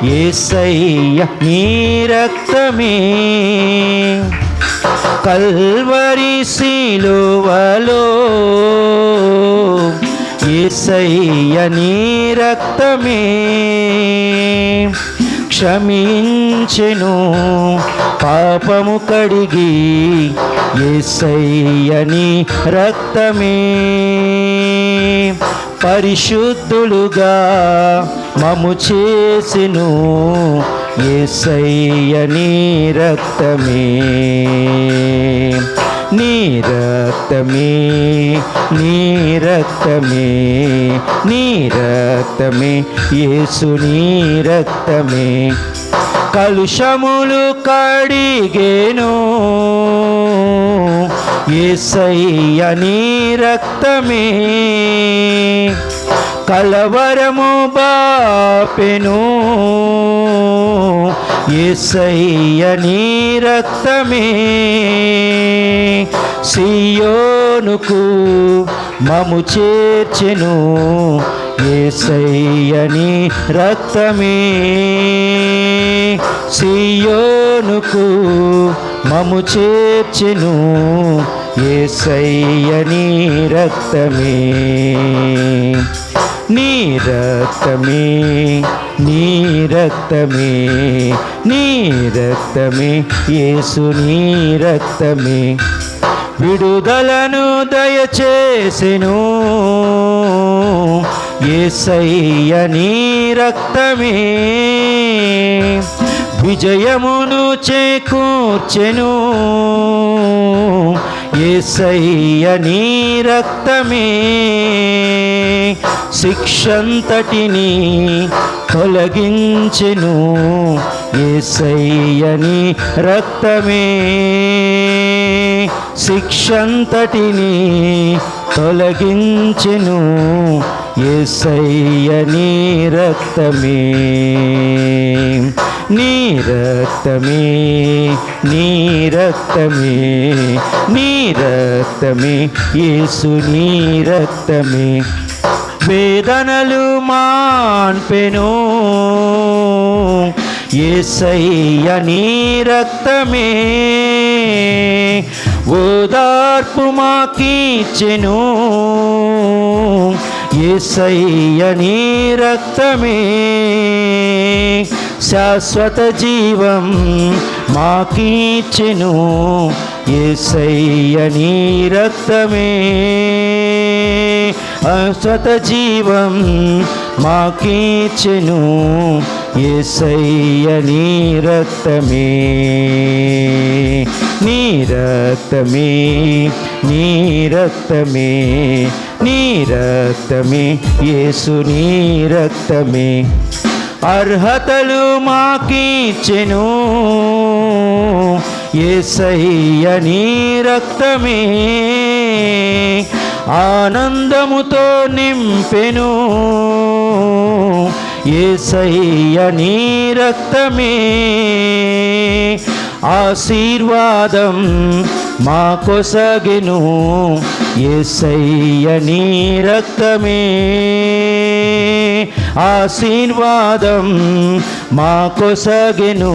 యేసయ్య నీ రక్తమే కల్వరి సిలువలో యేసయ్య నీ రక్తమే క్షమించెను పాపము కడిగి యేసయ్య నీ రక్తమే పరిశుద్ధులుగా మము చేసెను యేసయ్య నీ రక్తమే నీ రక్తమే నీ రక్తమే నీ రక్తమే యేసు నీ రక్తమే కలుషములు కడిగేను యేసయ్య నీ రక్తమే కలవరము బాపెను యేసయ్య నీ రక్తమే సియోనుకు మము చేర్చెను యేసయ్య నీ రక్తమే సియోనుకు మము చేర్చెను యేసయ్య నీ రక్తమే నీ రక్తమే నీ రక్తమే నీ రక్తమే యేసు నీ రక్తమే విడుదలను దయచేసెను యేసయ్య నీ రక్తమే విజయమును చేకూర్చెను యేసయ్య నీ రక్తమే శిక్షంతటిని తొలగించెను యేసయ్య నీ రక్తమే శిక్షంతటిని తొలగించెను యేసయ్య నీ రక్తమే నీ రక్తమే నీ రక్తమే నీ రక్తమే యేసు నీ రక్తమే వేదనలు మాన్పెను యేసయ్య నీ రక్తమే ఓదార్పు మాకిచ్చెను యేసయ్య నీ రక్తమే శాశ్వత జీవం మాకిచ్చెను యేసయ్య నీ రక్తమే శాశ్వత జీవం మాకిచ్చెను యేసయ్య నీ రక్తమే నీ రక్తమే నీ రక్తమే నీ రక్తమే యేసు నీ రక్తమే అర్హతలు మాకిచ్చెను యేసయ్య నీ రక్తమే ఆనందముతో నింపెను యేసయ్య నీ రక్తమే ఆశీర్వాదం మాకొసగెను యేసయ్య నీ రక్తమే ఆశీర్వాదం మాకొసగెను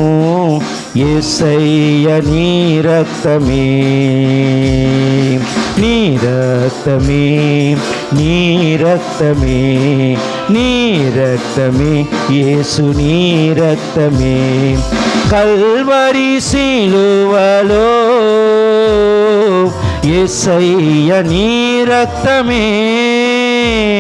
యేసయ్య నీ రక్తమే నీ రక్తమే నీ రక్తమే నీ రక్తమే యేసు నీ రక్తమే కల్వరి సిలువలో యేసయ్య నీ రక్తమే